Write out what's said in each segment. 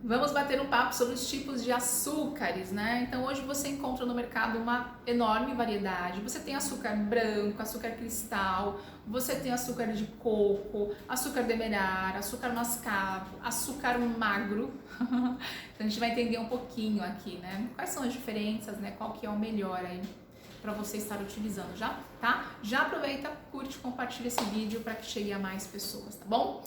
Vamos bater um papo sobre os tipos de açúcares, né? Então hoje você encontra no mercado uma enorme variedade. Você tem açúcar branco, açúcar cristal, você tem açúcar de coco, açúcar demerara, açúcar mascavo, açúcar magro. Então a gente vai entender um pouquinho aqui, né? Quais são as diferenças, né? Qual que é o melhor aí para você estar utilizando, já, tá? Já aproveita, curte, compartilha esse vídeo para que chegue a mais pessoas, tá bom?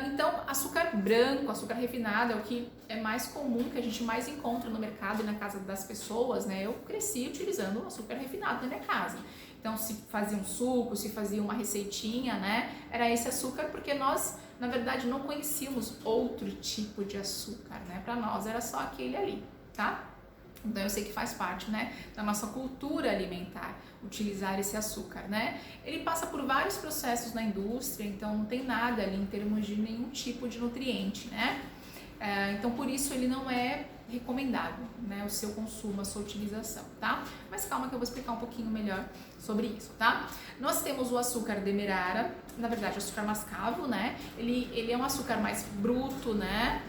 Então, açúcar branco, açúcar refinado é o que é mais comum, que a gente mais encontra no mercado e na casa das pessoas, né? Eu cresci utilizando açúcar refinado na minha casa. Então, se fazia um suco, se fazia uma receitinha, né? Era esse açúcar porque nós, na verdade, não conhecíamos outro tipo de açúcar, né? Para nós era só aquele ali, tá? Então eu sei que faz parte, né, da nossa cultura alimentar utilizar esse açúcar, né? Ele passa por vários processos na indústria, então não tem nada ali em termos de nenhum tipo de nutriente, né? Então por isso ele não é recomendado, né, o seu consumo, a sua utilização, tá? Mas calma que eu vou explicar um pouquinho melhor sobre isso, tá? Nós temos o açúcar demerara, na verdade o açúcar mascavo, né? Ele é um açúcar mais bruto, né?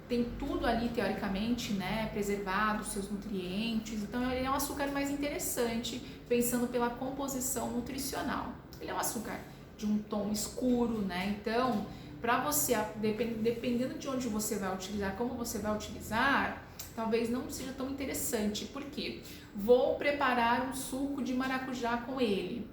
Tem tudo ali, teoricamente, né, preservado, seus nutrientes, então ele é um açúcar mais interessante, pensando pela composição nutricional. Ele é um açúcar de um tom escuro, né, então, para você, dependendo de onde você vai utilizar, como você vai utilizar, talvez não seja tão interessante, porque vou preparar um suco de maracujá com ele,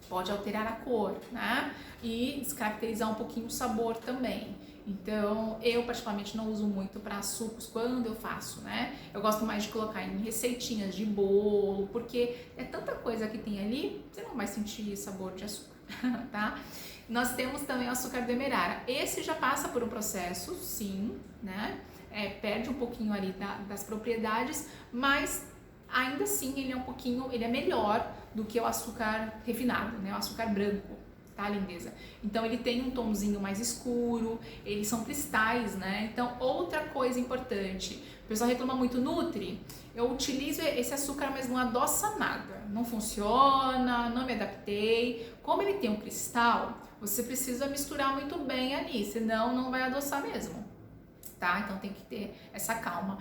pode alterar a cor, né, e descaracterizar um pouquinho o sabor também. Então, eu particularmente não uso muito para sucos quando eu faço, né? Eu gosto mais de colocar em receitinhas de bolo, porque é tanta coisa que tem ali, você não vai sentir sabor de açúcar, tá? Nós temos também o açúcar demerara. Esse já passa por um processo, sim, né? Perde um pouquinho ali das propriedades, mas ainda assim ele é melhor do que o açúcar refinado, né? O açúcar branco. Tá, lindeza? Então ele tem um tomzinho mais escuro, eles são cristais, né? Então outra coisa importante, o pessoal reclama muito, Nutri, eu utilizo esse açúcar, mas não adoça nada, não funciona, não me adaptei. Como ele tem um cristal, você precisa misturar muito bem ali, senão não vai adoçar mesmo. Tá? Então tem que ter essa calma.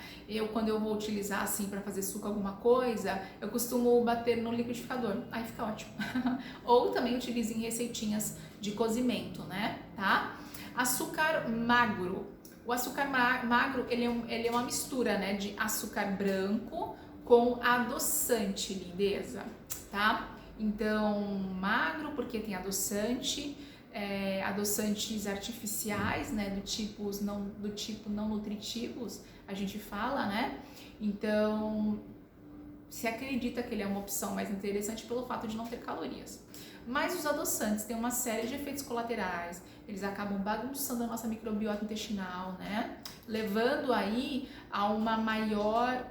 Quando eu vou utilizar assim para fazer suco alguma coisa, eu costumo bater no liquidificador, aí fica ótimo. Ou também utilizo em receitinhas de cozimento, né? Tá? Açúcar magro. O açúcar magro, ele é uma mistura, né, de açúcar branco com adoçante, lindeza, tá? Então, magro porque tem adoçante, adoçantes artificiais, né, do tipo não nutritivos, a gente fala, né? Então, se acredita que ele é uma opção mais interessante pelo fato de não ter calorias. Mas os adoçantes têm uma série de efeitos colaterais, eles acabam bagunçando a nossa microbiota intestinal, né? Levando aí a uma maior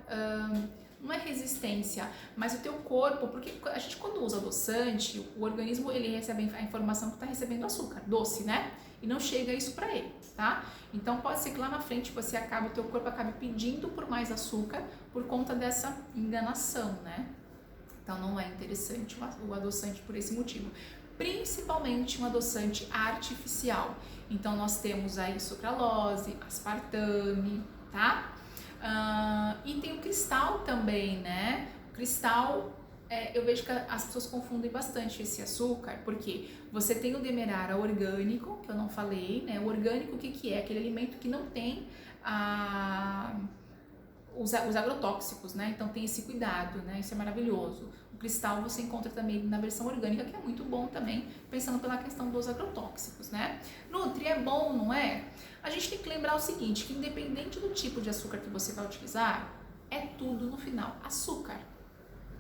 não é resistência, mas o teu corpo, porque a gente quando usa adoçante, o organismo ele recebe a informação que está recebendo açúcar, doce, né? E não chega isso para ele, tá? Então pode ser que lá na frente o teu corpo acabe pedindo por mais açúcar por conta dessa enganação, né? Então não é interessante o adoçante por esse motivo. Principalmente um adoçante artificial. Então nós temos aí sucralose, aspartame, tá? E tem o cristal também, né? O cristal, eu vejo que as pessoas confundem bastante esse açúcar, porque você tem o demerara orgânico, que eu não falei, né? O orgânico, o que é? Aquele alimento que não tem os agrotóxicos, né? Então tem esse cuidado, né? Isso é maravilhoso. O cristal você encontra também na versão orgânica, que é muito bom também, pensando pela questão dos agrotóxicos, né? Nutri é bom, não é? A gente tem que lembrar o seguinte, que independente do tipo de açúcar que você vai utilizar, é tudo no final açúcar.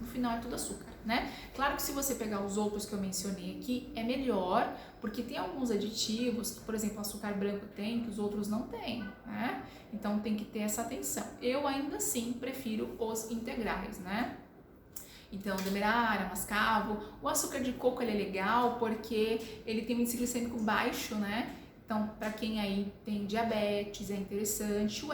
No final é tudo açúcar, né? Claro que se você pegar os outros que eu mencionei aqui, é melhor, porque tem alguns aditivos que, por exemplo, o açúcar branco tem, que os outros não têm, né? Então tem que ter essa atenção. Eu ainda assim prefiro os integrais, né? Então, demerara, mascavo, o açúcar de coco ele é legal porque ele tem um índice glicêmico baixo, né? Então, para quem aí tem diabetes, é interessante,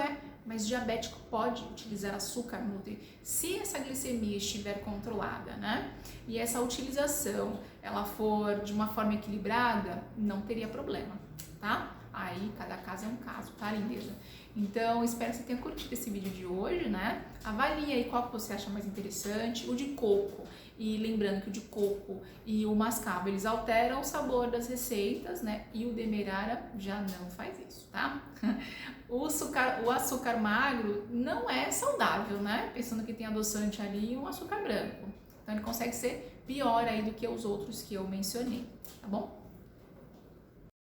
mas diabético pode utilizar açúcar Nutri se essa glicemia estiver controlada, né? E essa utilização, ela for de uma forma equilibrada, não teria problema, tá? Aí cada caso é um caso, tá, lindeza? Então, espero que você tenha curtido esse vídeo de hoje, né? Avalie aí qual que você acha mais interessante. O de coco, e lembrando que o de coco e o mascavo, eles alteram o sabor das receitas, né? E o demerara já não faz isso, tá? O açúcar magro não é saudável, né? Pensando que tem adoçante ali e um açúcar branco. Então, ele consegue ser pior aí do que os outros que eu mencionei, tá bom?